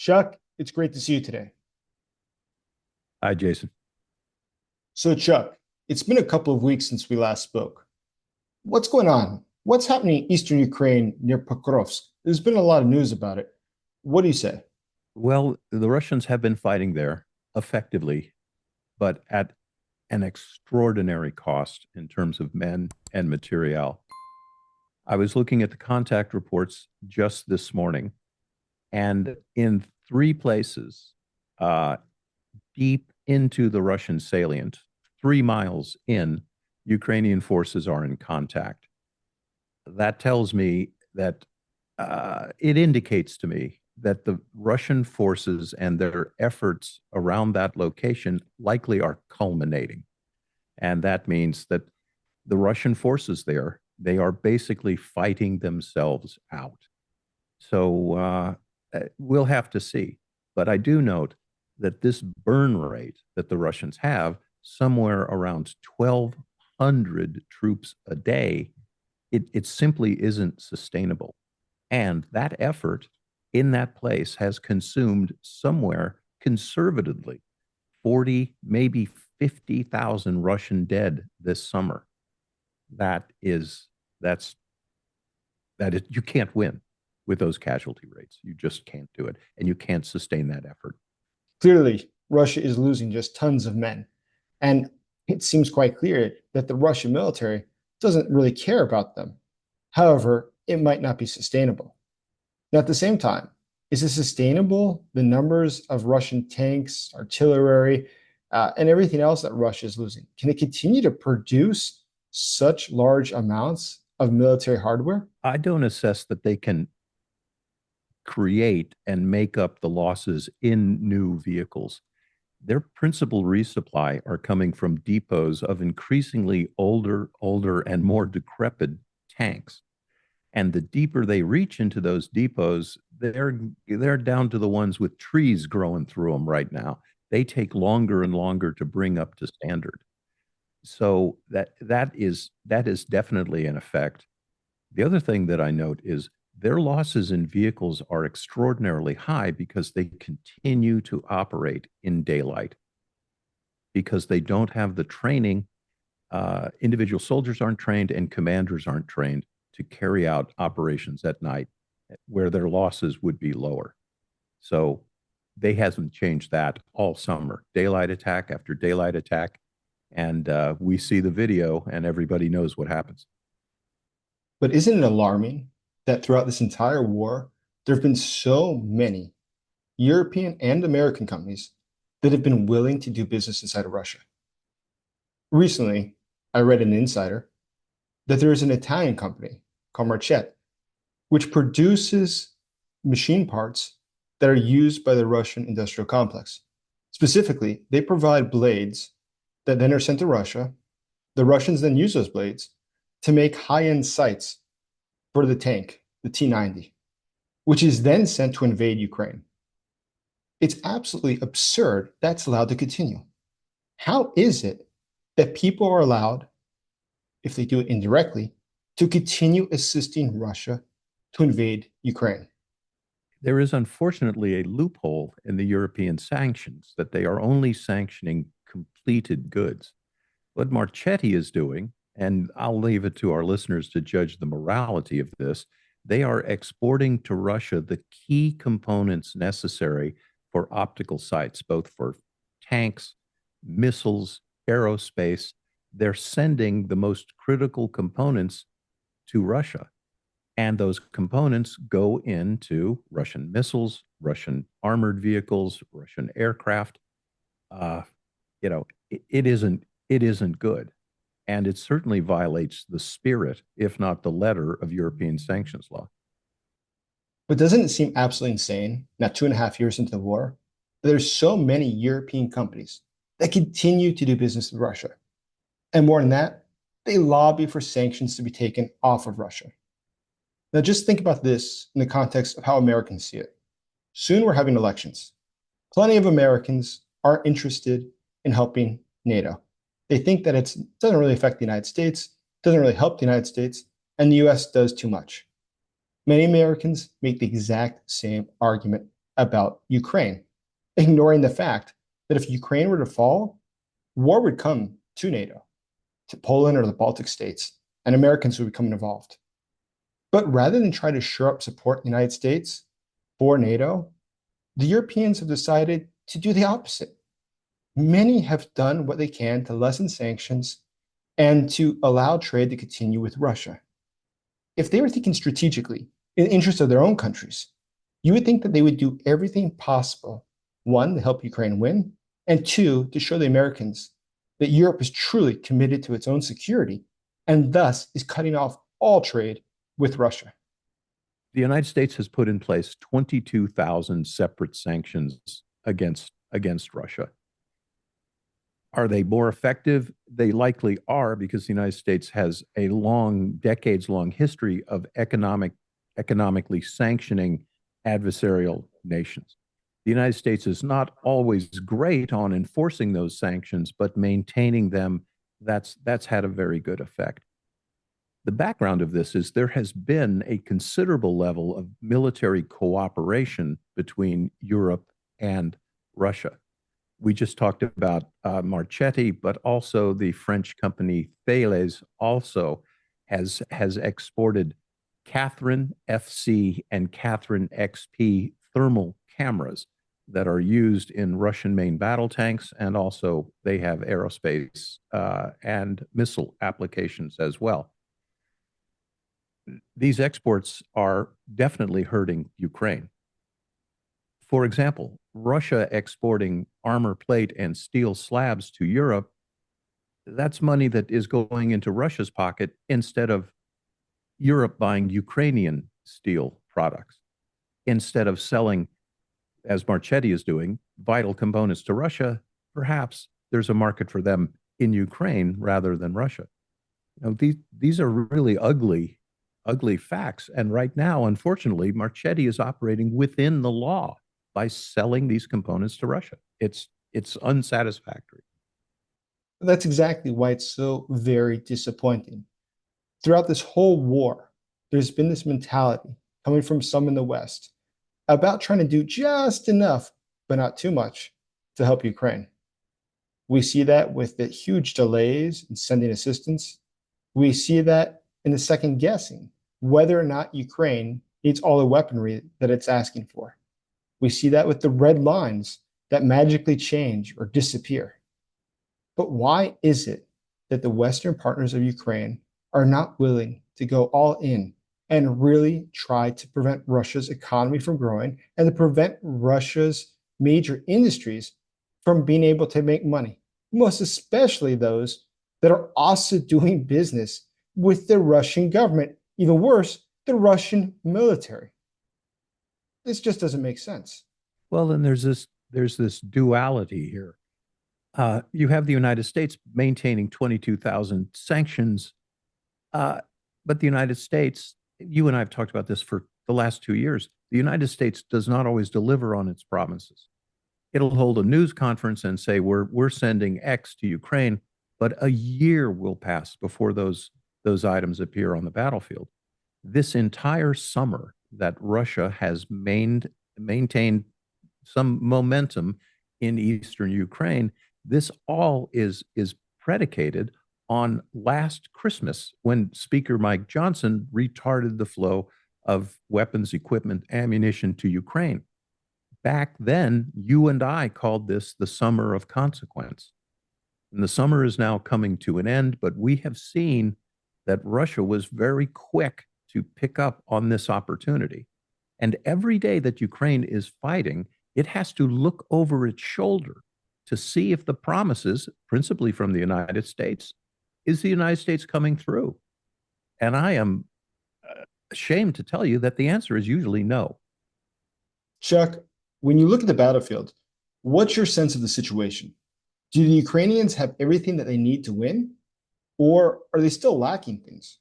Chuck, it's great to see you today. Hi, Jason. So, Chuck, it's been a couple of weeks since we last spoke. What's going on? What's happening in eastern Ukraine near Pokrovsk? There's been a lot of news about it. What do you say? Well, the Russians have been fighting there effectively, but at an extraordinary cost in terms of men and material. I was looking at the contact reports just this morning, and in three places, uh, deep into the Russian salient, 3 miles in, Ukrainian forces are in contact. That tells me that it indicates to me that the Russian forces and their efforts around that location likely are culminating. And that means that the Russian forces there, they are basically fighting themselves out. So we'll have to see. But I do note that this burn rate that the Russians have, somewhere around 1,200 troops a day, it simply isn't sustainable. And that effort in that place has consumed somewhere conservatively 40, maybe 50,000 Russian dead this summer. That is, that's, that is, you can't win with those casualty rates. You just can't do it. And you can't sustain that effort. Clearly, Russia is losing just tons of men. And it seems quite clear that the Russian military doesn't really care about them. However, it might not be sustainable. Now, at the same time, is it sustainable, the numbers of Russian tanks, artillery, and everything else that Russia is losing? Can it continue to produce such large amounts of military hardware? I don't assess that they can create and make up the losses in new vehicles. Their principal resupply are coming from depots of increasingly older, and more decrepit tanks. And the deeper they reach into those depots, they're down to the ones with trees growing through them right now. They take longer and longer to bring up to standard. So that is definitely an effect. The other thing that I note is their losses in vehicles are extraordinarily high because they continue to operate in daylight because they don't have the training. Individual soldiers aren't trained and commanders aren't trained to carry out operations at night where their losses would be lower. So they hasn't changed that all summer. Daylight attack after daylight attack. And we see the video and everybody knows what happens. But isn't it alarming that throughout this entire war, there have been so many European and American companies that have been willing to do business inside of Russia? Recently, I read in Insider that there is an Italian company called Marchette, which produces machine parts that are used by the Russian industrial complex. Specifically, they provide blades that then are sent to Russia. The Russians then use those blades to make high-end sights for the tank, the T-90, which is then sent to invade Ukraine. It's absolutely absurd that's allowed to continue. How is it that people are allowed, if they do it indirectly, to continue assisting Russia to invade Ukraine? There is unfortunately a loophole in the European sanctions that they are only sanctioning completed goods. What Marchetti is doing, and I'll leave it to our listeners to judge the morality of this, they are exporting to Russia the key components necessary for optical sights, both for tanks, missiles, aerospace. They're sending the most critical components to Russia. And those components go into Russian missiles, Russian armored vehicles, Russian aircraft. Uh, it isn't good, and it certainly violates the spirit, if not the letter, of European sanctions law. But doesn't it seem absolutely insane, now 2.5 years into the war, that there's so many European companies that continue to do business with Russia? And more than that, they lobby for sanctions to be taken off of Russia. Now, just think about this in the context of how Americans see it. Soon we're having elections. Plenty of Americans are interested in helping NATO. They think that it doesn't really affect the United States, doesn't really help the United States, and the US does too much. Many Americans make the exact same argument about Ukraine, ignoring the fact that if Ukraine were to fall, war would come to NATO, to Poland or the Baltic states, and Americans would become involved. But rather than try to shore up support in the United States for NATO, the Europeans have decided to do the opposite. Many have done what they can to lessen sanctions and to allow trade to continue with Russia. If they were thinking strategically in the interest of their own countries, you would think that they would do everything possible, one, to help Ukraine win, and two, to show the Americans that Europe is truly committed to its own security and thus is cutting off all trade with Russia. The United States has put in place 22,000 separate sanctions against Russia. Are they more effective? They likely are, because the United States has a long, decades-long history of economically sanctioning adversarial nations. The United States is not always great on enforcing those sanctions, but maintaining them, that's had a very good effect. The background of this is there has been a considerable level of military cooperation between Europe and Russia. We just talked about Marchetti, but also the French company Thales also has exported Catherine FC and Catherine XP thermal cameras that are used in Russian main battle tanks, and also they have aerospace and missile applications as well. These exports are definitely hurting Ukraine. For example, Russia exporting armor plate and steel slabs to Europe, that's money that is going into Russia's pocket instead of Europe buying Ukrainian steel products. Instead of selling, as Marchetti is doing, vital components to Russia, perhaps there's a market for them in Ukraine rather than Russia. You know, these are really ugly facts. And right now, unfortunately, Marchetti is operating within the law by selling these components to Russia. It's unsatisfactory. That's exactly why it's so very disappointing. Throughout this whole war, there's been this mentality coming from some in the West about trying to do just enough, but not too much, to help Ukraine. We see that with the huge delays in sending assistance. We see that in the second guessing whether or not Ukraine needs all the weaponry that it's asking for. We see that with the red lines that magically change or disappear. But why is it that the Western partners of Ukraine are not willing to go all in and really try to prevent Russia's economy from growing and to prevent Russia's major industries from being able to make money, most especially those that are also doing business with the Russian government, even worse, the Russian military? This just doesn't make sense. Well, then there's this duality here. You have the United States maintaining 22,000 sanctions, but the United States, you and I have talked about this for the last 2 years, the United States does not always deliver on its promises. It'll hold a news conference and say, we're sending X to Ukraine, but a year will pass before those items appear on the battlefield. This entire summer that Russia has maintained some momentum in eastern Ukraine, this all is predicated on last Christmas, when Speaker Mike Johnson retarded the flow of weapons, equipment, ammunition to Ukraine. Back then, you and I called this the summer of consequence. And the summer is now coming to an end, but we have seen that Russia was very quick to pick up on this opportunity. And every day that Ukraine is fighting, it has to look over its shoulder to see if the promises, principally from the United States, is the United States coming through? And I am ashamed to tell you that the answer is usually no. Chuck, when you look at the battlefield, what's your sense of the situation? Do the Ukrainians have everything that they need to win, or are they still lacking things?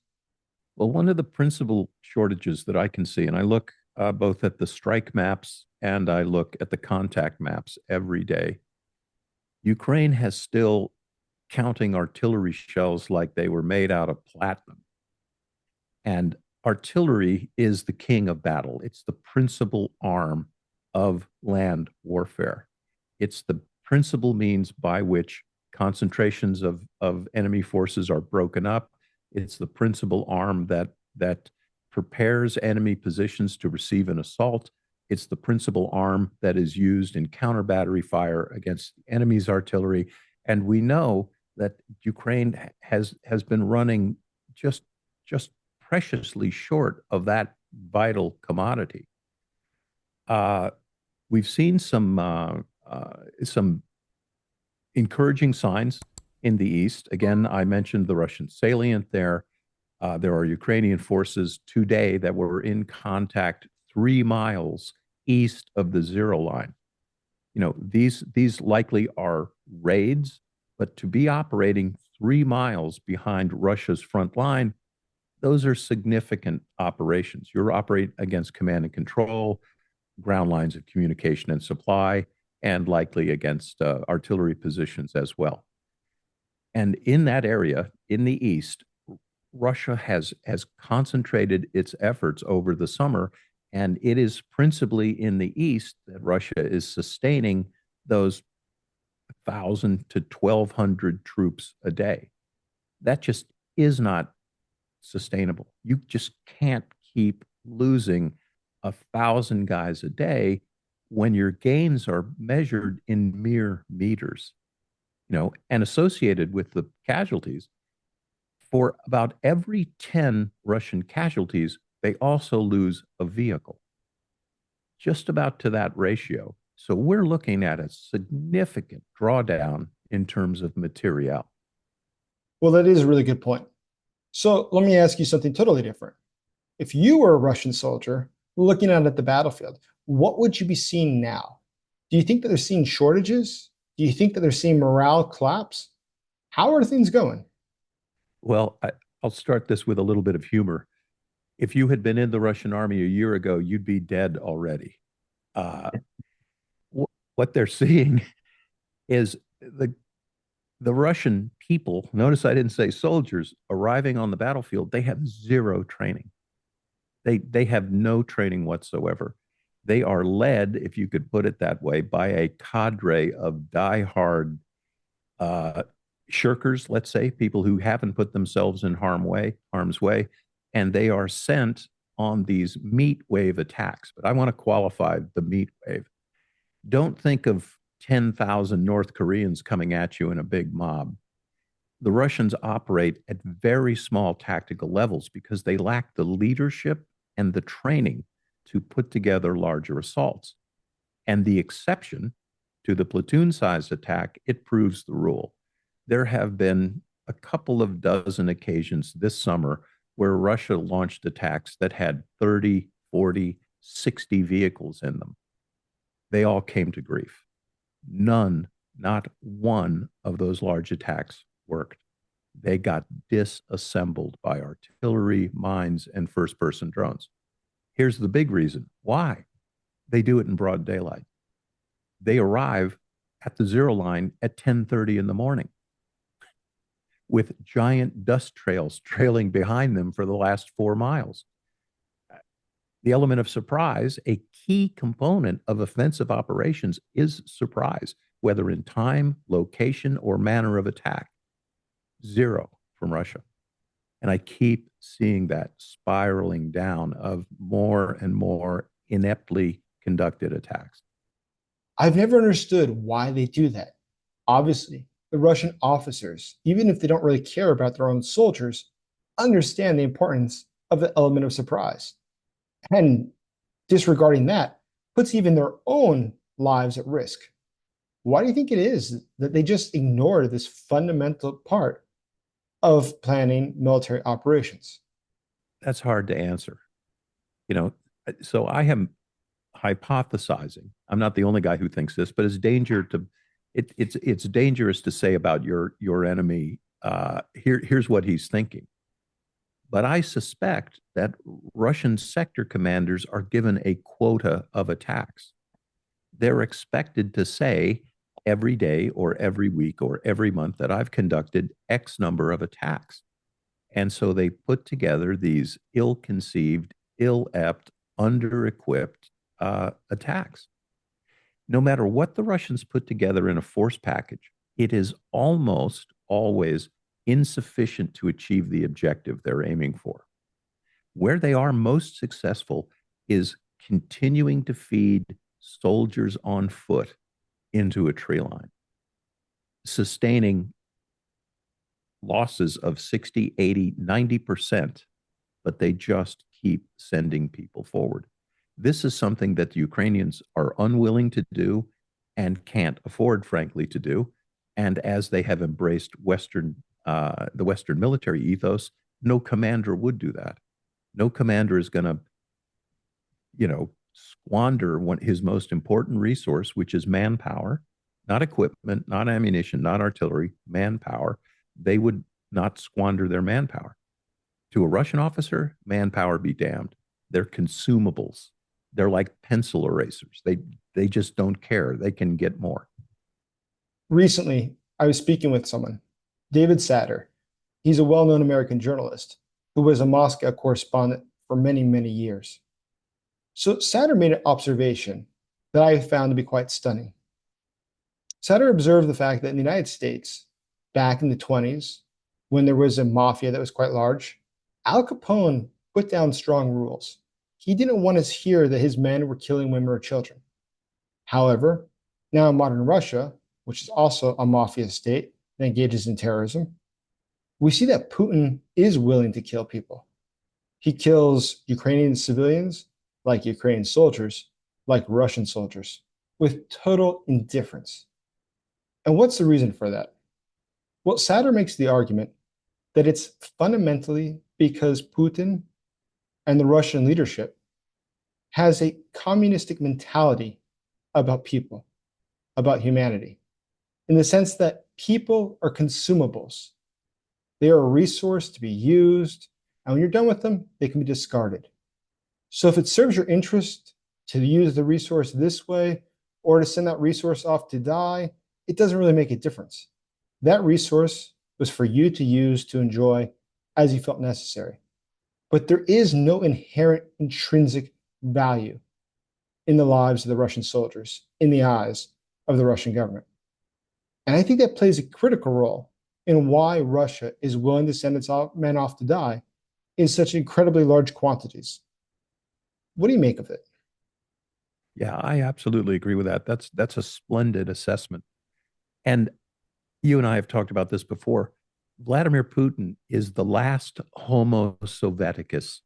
Well, one of the principal shortages that I can see, and I look both at the strike maps and I look at the contact maps every day, Ukraine has still counting artillery shells like they were made out of platinum. And artillery is the king of battle. It's the principal arm of land warfare. It's the principal means by which concentrations of enemy forces are broken up. It's the principal arm that prepares enemy positions to receive an assault. It's the principal arm that is used in counter battery fire against the enemy's artillery. And we know that Ukraine has been running just just preciously short of that vital commodity. Uh, we've seen some encouraging signs in the east. Again, I mentioned the Russian salient there. There are Ukrainian forces today that were in contact 3 miles east of the zero line. You know, these likely are raids, but to be operating 3 miles behind Russia's front line, those are significant operations. You're operating against command and control, ground lines of communication and supply, and likely against artillery positions as well. And in that area, in the east, Russia has concentrated its efforts over the summer, and it is principally in the east that Russia is sustaining those 1,000 to 1,200 troops a day. That just is not sustainable. You just can't keep losing 1,000 guys a day when your gains are measured in mere meters, you know, and associated with the casualties. For about every 10 Russian casualties, they also lose a vehicle, just about to that ratio. So we're looking at a significant drawdown in terms of materiel. Well, that is a really good point. So let me ask you something totally different. If you were a Russian soldier looking out at the battlefield, what would you be seeing now? Do you think that they're seeing shortages? Do you think that they're seeing morale collapse? How are things going? Well, I'll start this with a little bit of humor. If you had been in the Russian army a year ago, you'd be dead already. Uh, what they're seeing is the Russian people. Notice I didn't say soldiers arriving on the battlefield. They have zero training. They have no training whatsoever. They are led, if you could put it that way, by a cadre of diehard uh, shirkers, let's say, people who haven't put themselves in harm's way, and they are sent on these meat wave attacks. But I want to qualify the meat wave. Don't think of 10,000 North Koreans coming at you in a big mob. The Russians operate at very small tactical levels because they lack the leadership and the training to put together larger assaults. And the exception to the platoon sized attack, it proves the rule. There have been a couple of dozen occasions this summer where Russia launched attacks that had 30, 40, 60 vehicles in them. They all came to grief. None, not one of those large attacks worked. They got disassembled by artillery, mines, and first person drones. Here's the big reason why they do it in broad daylight. They arrive at the zero line at 10:30 in the morning with giant dust trails trailing behind them for the last 4 miles. The element of surprise, a key component of offensive operations, is surprise, whether in time, location, or manner of attack. Zero from Russia. And I keep seeing that spiraling down of more and more ineptly conducted attacks. I've never understood why they do that. Obviously, the Russian officers, even if they don't really care about their own soldiers, understand the importance of the element of surprise. And disregarding that puts even their own lives at risk. Why do you think it is that they just ignore this fundamental part of planning military operations? That's hard to answer. You know, so I am hypothesizing. I'm not the only guy who thinks this, but it's dangerous to say about your enemy. Here's what he's thinking. But I suspect that Russian sector commanders are given a quota of attacks. They're expected to say every day or every week or every month that I've conducted X number of attacks. And so they put together these ill conceived, ill ept, under equipped attacks. No matter what the Russians put together in a force package, it is almost always insufficient to achieve the objective they're aiming for. Where they are most successful is continuing to feed soldiers on foot into a tree line, sustaining losses of 60, 80, 90%, but they just keep sending people forward. This is something that the Ukrainians are unwilling to do and can't afford, frankly, to do. And as they have embraced the Western military ethos, no commander would do that. No commander is going to, squander his most important resource, which is manpower, not equipment, not ammunition, not artillery, manpower. They would not squander their manpower. To a Russian officer, manpower be damned. They're consumables. They're like pencil erasers. They just don't care. They can get more. Recently, I was speaking with someone, David Satter. He's a well-known American journalist who was a Moscow correspondent for many, many years. So Satter made an observation that I found to be quite stunning. Satter observed the fact that in the United States, back in the 20s, when there was a mafia that was quite large, Al Capone put down strong rules. He didn't want us to hear that his men were killing women or children. However, now in modern Russia, which is also a mafia state that engages in terrorism, we see that Putin is willing to kill people. He kills Ukrainian civilians like Ukrainian soldiers, like Russian soldiers, with total indifference. And what's the reason for that? Well, Satter makes the argument that it's fundamentally because Putin and the Russian leadership has a communistic mentality about people, about humanity, in the sense that people are consumables. They are a resource to be used, and when you're done with them, they can be discarded. So if it serves your interest to use the resource this way or to send that resource off to die, it doesn't really make a difference. That resource was for you to use to enjoy as you felt necessary. But there is no inherent intrinsic value in the lives of the Russian soldiers, in the eyes of the Russian government. And I think that plays a critical role in why Russia is willing to send its men off to die in such incredibly large quantities. What do you make of it? Yeah, I absolutely agree with that. That's a splendid assessment. And you and I have talked about this before. Vladimir Putin is the last Homo Sovieticus.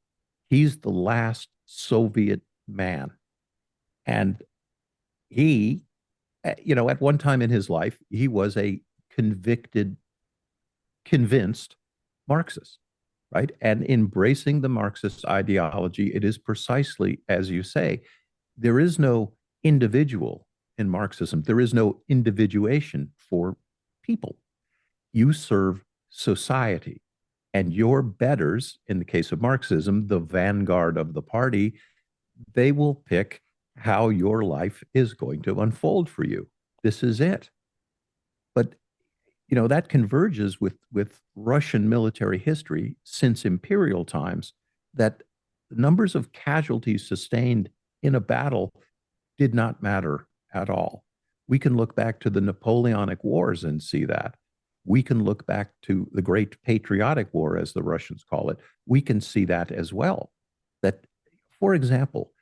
He's the last Soviet man. And he, at one time in his life, he was a convinced Marxist, right? And embracing the Marxist ideology, it is precisely as you say, there is no individual in Marxism. There is no individuation for people. You serve society, and your betters, in the case of Marxism, the vanguard of the party, they will pick how your life is going to unfold for you. This is it. But that converges with Russian military history since imperial times, that the numbers of casualties sustained in a battle did not matter at all. We can look back to the Napoleonic Wars and see that. We can look back to the Great Patriotic War, as the Russians call it. We can see that as well. That, for example,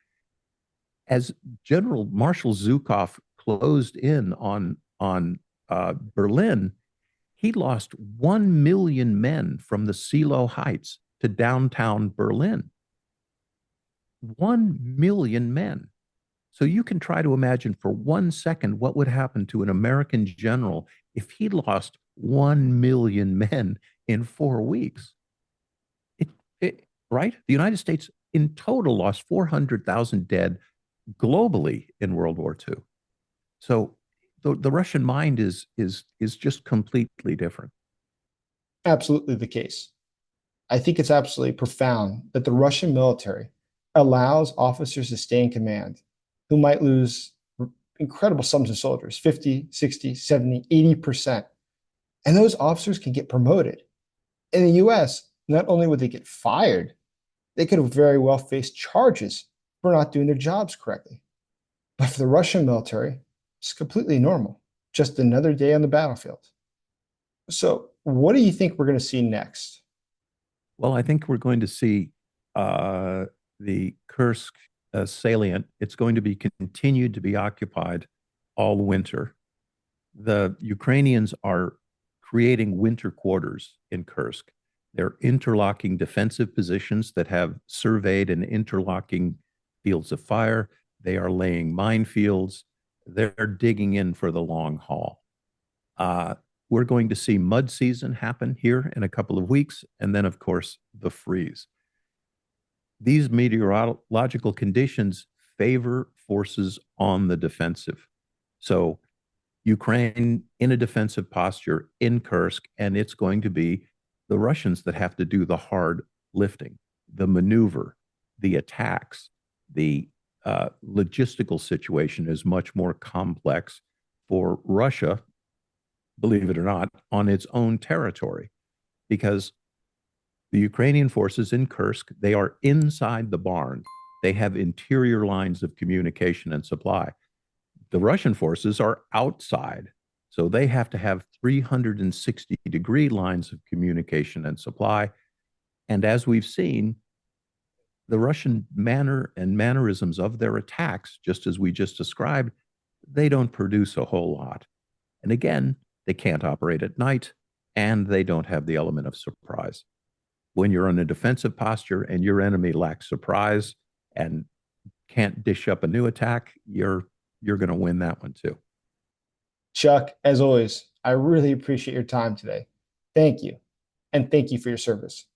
as General Marshal Zhukov closed in on Berlin, he lost 1 million men from the Seelow Heights to downtown Berlin. 1 million men. So you can try to imagine for 1 second what would happen to an American general if he lost 1 million men in 4 weeks. Right? The United States in total lost 400,000 dead globally in World War II. So the Russian mind is just completely different. Absolutely the case. I think it's absolutely profound that the Russian military allows officers to stay in command who might lose incredible sums of soldiers, 50, 60, 70, 80%. And those officers can get promoted. In the US, not only would they get fired, they could have very well faced charges for not doing their jobs correctly. But for the Russian military, It's completely normal. Just another day on the battlefield. So, what do you think we're going to see next? Well, I think we're going to see uh, the Kursk salient. It's going to be continued to be occupied all winter. The Ukrainians are creating winter quarters in Kursk. They're interlocking defensive positions that have surveyed and interlocking fields of fire. They are laying minefields. They're digging in for the long haul. Uh, we're going to see mud season happen here in a couple of weeks, and then, of course, the freeze. These meteorological conditions favor forces on the defensive. So Ukraine in a defensive posture in Kursk, and it's going to be the Russians that have to do the hard lifting, the maneuver, the attacks. The logistical situation is much more complex for Russia, believe it or not, on its own territory, because the Ukrainian forces in Kursk, they are inside the barn. They have interior lines of communication and supply. The Russian forces are outside. So they have to have 360-degree lines of communication and supply. And as we've seen, the Russian manner and mannerisms of their attacks, just as we just described, they don't produce a whole lot. And again, they can't operate at night, and they don't have the element of surprise. When you're in a defensive posture and your enemy lacks surprise and can't dish up a new attack, you're going to win that one too. Chuck, as always, I really appreciate your time today. Thank you. And thank you for your service.